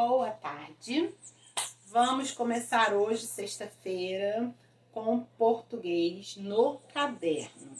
Boa tarde. Vamos começar hoje, sexta-feira, com português no caderno,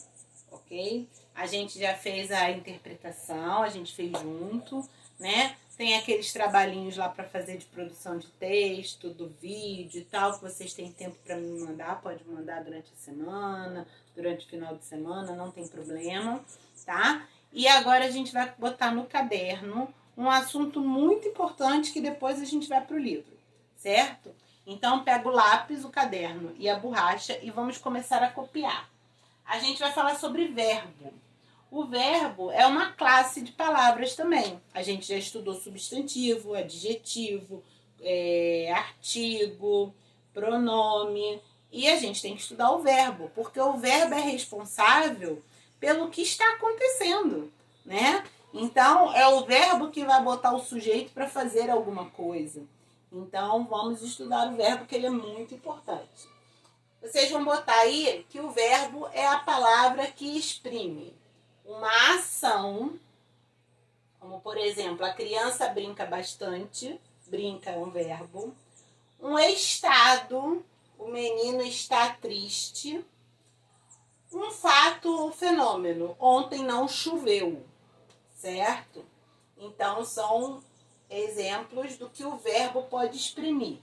ok? A gente já fez a interpretação, a gente fez junto, né? Tem aqueles trabalhinhos lá para fazer de produção de texto, do vídeo e tal, que vocês têm tempo para me mandar, pode mandar durante a semana, durante o final de semana, não tem problema, tá? E agora a gente vai botar no caderno um assunto muito importante que depois a gente vai para o livro, certo? Então, pega o lápis, o caderno e a borracha e vamos começar a copiar. A gente vai falar sobre verbo. O verbo é uma classe de palavras também. A gente já estudou substantivo, adjetivo, artigo, pronome. E a gente tem que estudar o verbo, porque o verbo é responsável pelo que está acontecendo, né? Então, é o verbo que vai botar o sujeito para fazer alguma coisa. Então, vamos estudar o verbo, que ele é muito importante. Vocês vão botar aí que o verbo é a palavra que exprime uma ação, como, por exemplo, a criança brinca bastante, brinca é um verbo. Um estado, o menino está triste. Um fato, um fenômeno, ontem não choveu. Certo? Então, são exemplos do que o verbo pode exprimir.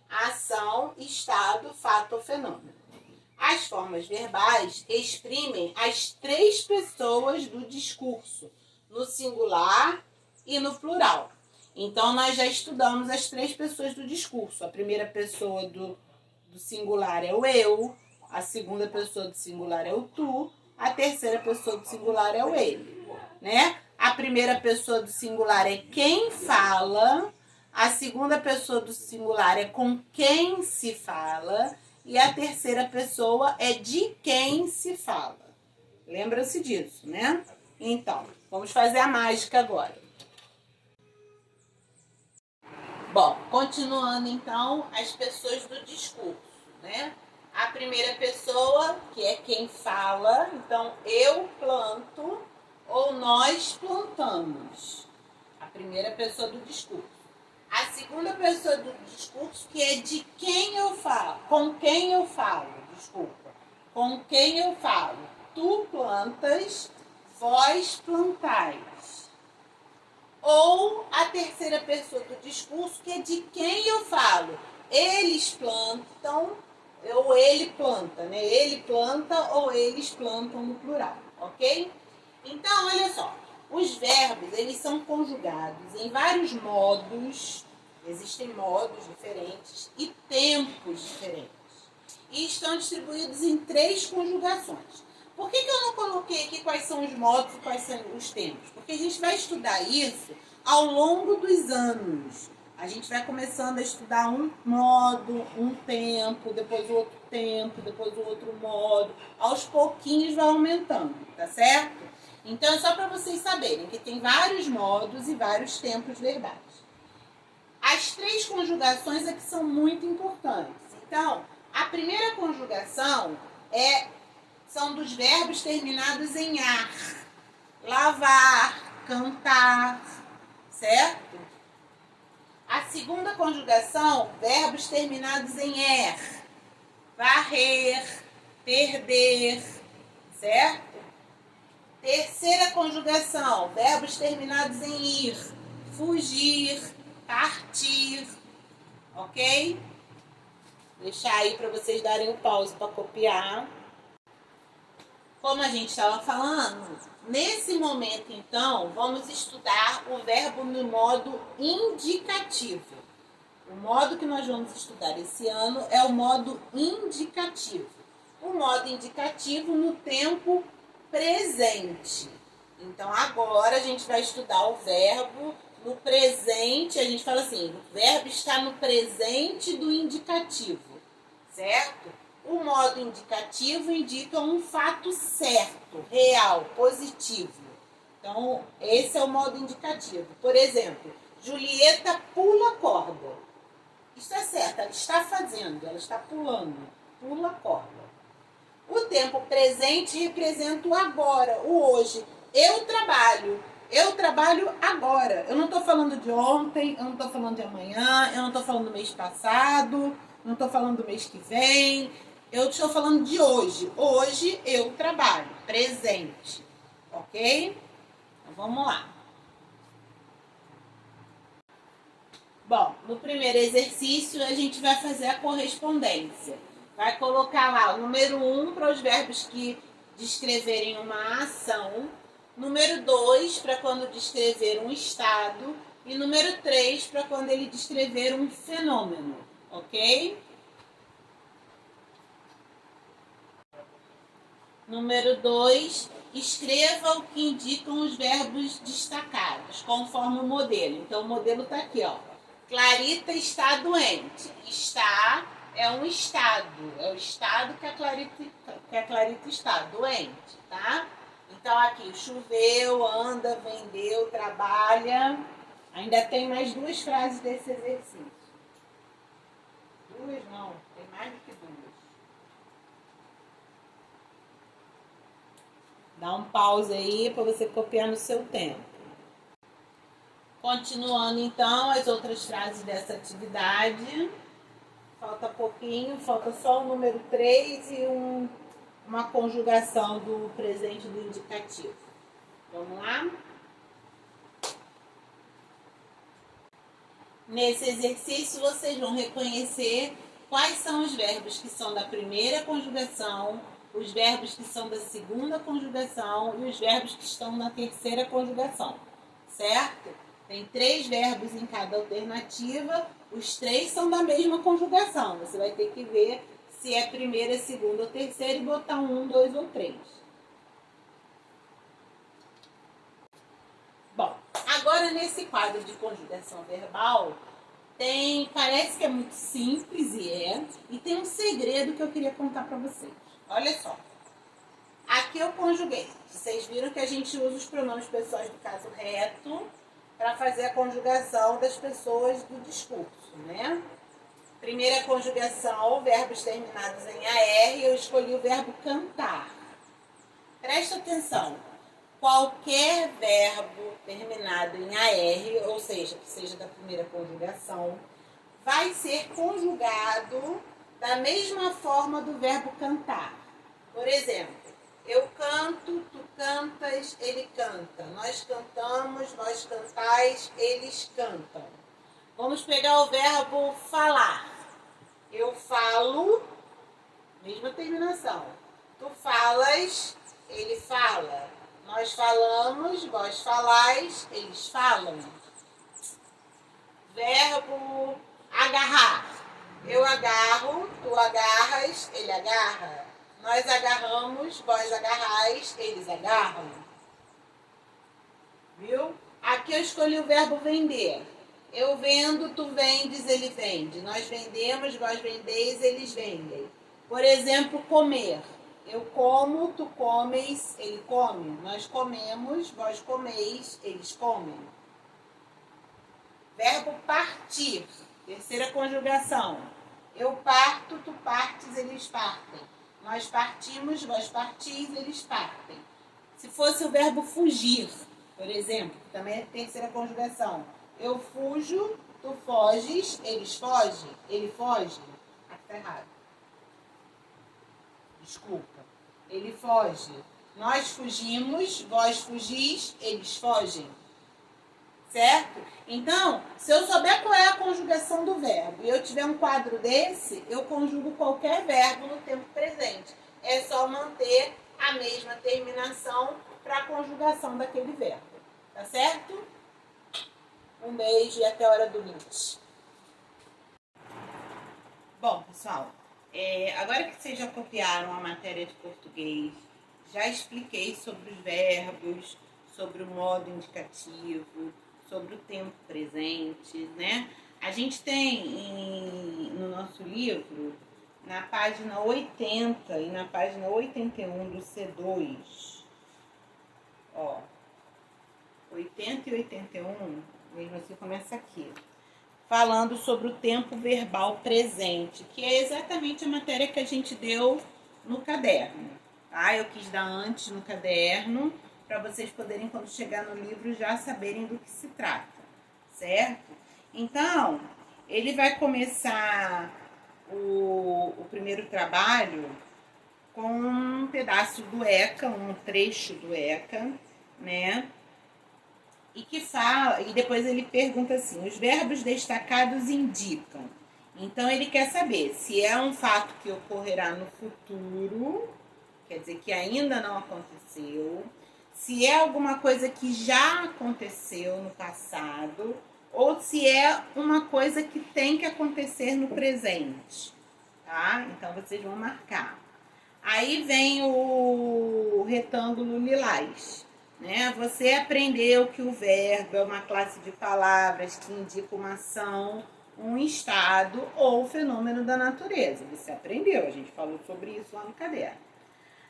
Ação, estado, fato ou fenômeno. As formas verbais exprimem as três pessoas do discurso, no singular e no plural. Então, nós já estudamos as três pessoas do discurso. A primeira pessoa do singular é o eu, a segunda pessoa do singular é o tu, a terceira pessoa do singular é o ele, né? A primeira pessoa do singular é quem fala, a segunda pessoa do singular é com quem se fala e a terceira pessoa é de quem se fala. Lembra-se disso, né? Então, vamos fazer a mágica agora. Bom, continuando então as pessoas do discurso, né? A primeira pessoa, que é quem fala, então eu planto ou nós plantamos. A primeira pessoa do discurso. A segunda pessoa do discurso, que é de quem eu falo, com quem eu falo, desculpa. Com quem eu falo. Tu plantas, vós plantais. Ou a terceira pessoa do discurso, que é de quem eu falo. Eles plantam, ou ele planta, né? Ele planta ou eles plantam no plural, ok? Então, olha só, os verbos, eles são conjugados em vários modos, existem modos diferentes e tempos diferentes. E estão distribuídos em 3 conjugações. Por que eu não coloquei aqui quais são os modos e quais são os tempos? Porque a gente vai estudar isso ao longo dos anos. A gente vai começando a estudar um modo, um tempo, depois o outro tempo, depois o outro modo. Aos pouquinhos vai aumentando, tá certo? Então, é só para vocês saberem que tem vários modos e vários tempos verbais. As 3 conjugações aqui são muito importantes. Então, a primeira conjugação são dos verbos terminados em ar. Lavar, cantar, certo? A segunda conjugação, verbos terminados em er. Varrer, perder, certo? Terceira conjugação, verbos terminados em ir, fugir, partir, ok? Deixar aí para vocês darem um pause para copiar. Como a gente estava falando, nesse momento, então, vamos estudar o verbo no modo indicativo. O modo que nós vamos estudar esse ano é o modo indicativo. O modo indicativo no tempo presente. Então, agora a gente vai estudar o verbo no presente. A gente fala assim, o verbo está no presente do indicativo, certo? O modo indicativo indica um fato certo, real, positivo. Então, esse é o modo indicativo. Por exemplo, Julieta pula corda. Está certo, ela está fazendo, ela está pulando, pula corda. O tempo presente representa o agora, o hoje. Eu trabalho, Eu trabalho agora. Eu não estou falando de ontem, eu não estou falando de amanhã, eu não estou falando do mês passado, não estou falando do mês que vem. Eu estou falando de hoje. Hoje eu trabalho, presente. Ok? Então vamos lá. Bom, no primeiro exercício a gente vai fazer a correspondência. Vai colocar lá o número 1 para os verbos que descreverem uma ação, número 2 para quando descrever um estado e número 3 para quando ele descrever um fenômeno, ok? Número 2, escreva o que indicam os verbos destacados, conforme o modelo. Então o modelo está aqui, ó. Clarita está doente. Está é um estado. É o estado que a Clarita está, doente, tá? Então aqui, choveu, anda, vendeu, trabalha. Ainda tem mais 2 frases desse exercício. 2 não, tem mais do que 2. Dá um pause aí para você copiar no seu tempo. Continuando então as outras frases dessa atividade. Falta pouquinho, falta só o número 3 e uma conjugação do presente do indicativo. Vamos lá? Nesse exercício vocês vão reconhecer quais são os verbos que são da primeira conjugação, os verbos que são da segunda conjugação e os verbos que estão na terceira conjugação, certo? Tem 3 verbos em cada alternativa, os 3 são da mesma conjugação. Você vai ter que ver se é primeira, segunda ou terceira e botar 1, 2 ou 3. Bom, agora nesse quadro de conjugação verbal, parece que é muito simples e tem um segredo que eu queria contar para vocês. Olha só. Aqui eu conjuguei. Vocês viram que a gente usa os pronomes pessoais do caso reto para fazer a conjugação das pessoas do discurso, né? Primeira conjugação, verbos terminados em AR, eu escolhi o verbo cantar. Presta atenção. Qualquer verbo terminado em AR, ou seja, que seja da primeira conjugação, vai ser conjugado da mesma forma do verbo cantar. Por exemplo, eu canto, tu cantas, ele canta. Nós cantamos, nós cantais, eles cantam. Vamos pegar o verbo falar. Eu falo, mesma terminação. Tu falas, ele fala. Nós falamos, vós falais, eles falam. Verbo agarrar. Eu agarro, tu agarras, ele agarra. Nós agarramos, vós agarrais, eles agarram. Viu? Aqui eu escolhi o verbo vender. Eu vendo, tu vendes, ele vende. Nós vendemos, vós vendeis, eles vendem. Por exemplo, comer. Eu como, tu comes, ele come. Nós comemos, vós comeis, eles comem. Verbo partir. Terceira conjugação. Eu parto, tu partes, eles partem. Nós partimos, vós partis, eles partem. Se fosse o verbo fugir, por exemplo, que também é terceira conjugação. Eu fujo, tu foges, eles fogem, ele foge. Aqui tá errado. Desculpa. Ele foge. Nós fugimos, vós fugis, eles fogem. Certo? Então, se eu souber qual é a conjugação do verbo e eu tiver um quadro desse, eu conjugo qualquer verbo no tempo presente. É só manter a mesma terminação para a conjugação daquele verbo. Tá certo? Um beijo e até a hora do lunch. Bom, pessoal, agora que vocês já copiaram a matéria de português, já expliquei sobre os verbos, sobre o modo indicativo, sobre o tempo presente, né? A gente tem no nosso livro, na página 80 e na página 81 do C2, ó, 80 e 81, mesmo assim começa aqui, falando sobre o tempo verbal presente, que é exatamente a matéria que a gente deu no caderno, tá? Eu quis dar antes no caderno, para vocês poderem, quando chegar no livro, já saberem do que se trata, certo? Então, ele vai começar o primeiro trabalho com um pedaço do ECA, um trecho do ECA, né? E que fala, e depois ele pergunta assim: os verbos destacados indicam. Então ele quer saber se é um fato que ocorrerá no futuro, quer dizer que ainda não aconteceu, se é alguma coisa que já aconteceu no passado, ou se é uma coisa que tem que acontecer no presente, tá? Então vocês vão marcar. Aí vem o retângulo lilás, né? Você aprendeu que o verbo é uma classe de palavras que indica uma ação, um estado ou fenômeno da natureza. Você aprendeu, a gente falou sobre isso lá no caderno.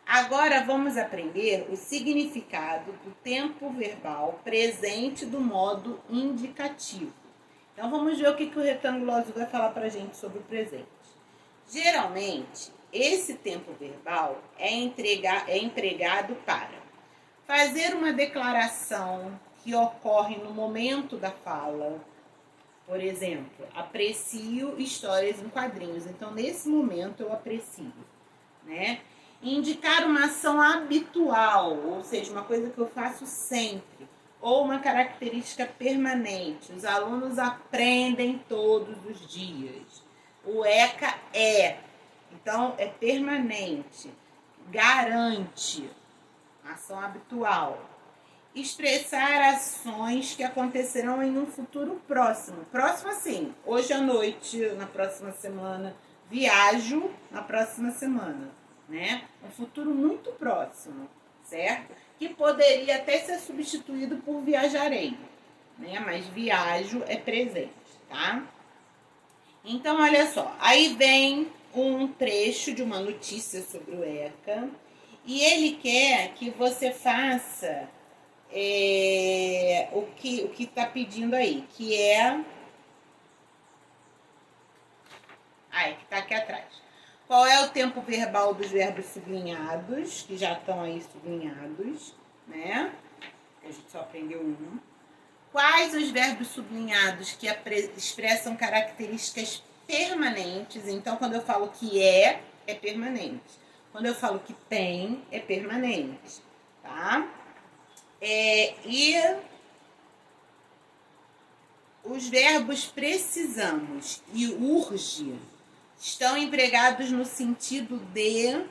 Agora vamos aprender o significado do tempo verbal presente do modo indicativo. Então vamos ver o que o retângulo azul vai falar para a gente sobre o presente. Geralmente, esse tempo verbal é empregado para fazer uma declaração que ocorre no momento da fala. Por exemplo, aprecio histórias em quadrinhos. Então, nesse momento, eu aprecio, né? Indicar uma ação habitual, ou seja, uma coisa que eu faço sempre, ou uma característica permanente. Os alunos aprendem todos os dias. O ECA é, então é permanente, garante, ação habitual. Expressar ações que acontecerão em um futuro próximo. Próximo assim, hoje à noite, na próxima semana, viajo na próxima semana, né? Um futuro muito próximo, certo? Que poderia até ser substituído por viajarei, né? Mas viajo é presente, tá? Então, olha só, aí vem um trecho de uma notícia sobre o ECA e ele quer que você faça o que está pedindo aí, que é... que está aqui atrás. Qual é o tempo verbal dos verbos sublinhados, que já estão aí sublinhados, né? A gente só aprendeu um. Quais os verbos sublinhados que expressam características permanentes? Então, quando eu falo que é permanente. Quando eu falo que tem, é permanente, tá? E os verbos precisamos e urge estão empregados no sentido de...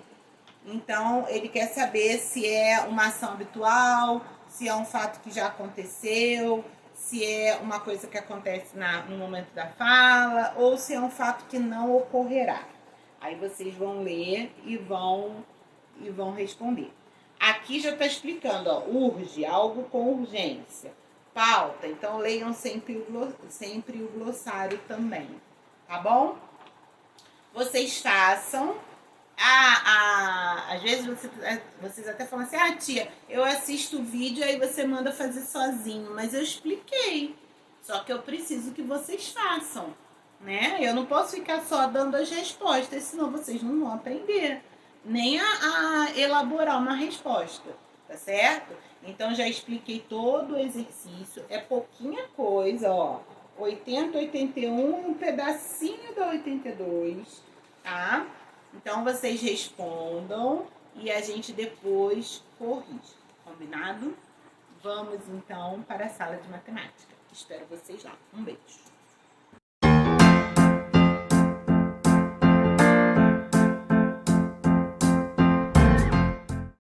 Então, ele quer saber se é uma ação habitual, se é um fato que já aconteceu, se é uma coisa que acontece no momento da fala, ou se é um fato que não ocorrerá. Aí vocês vão ler e vão responder. Aqui já está explicando, ó, urge, algo com urgência. Pauta, então leiam sempre o glossário também, tá bom? Vocês façam. Às vezes vocês até falam assim: tia, eu assisto o vídeo, aí você manda fazer sozinho. Mas eu expliquei. Só que eu preciso que vocês façam, né? Eu não posso ficar só dando as respostas, senão vocês não vão aprender. Nem a elaborar uma resposta, tá certo? Então, já expliquei todo o exercício. É pouquinha coisa, ó. 80, 81 e um pedacinho da 82, tá? Então, vocês respondam e a gente depois corrige. Combinado? Vamos, então, para a sala de matemática. Espero vocês lá. Um beijo.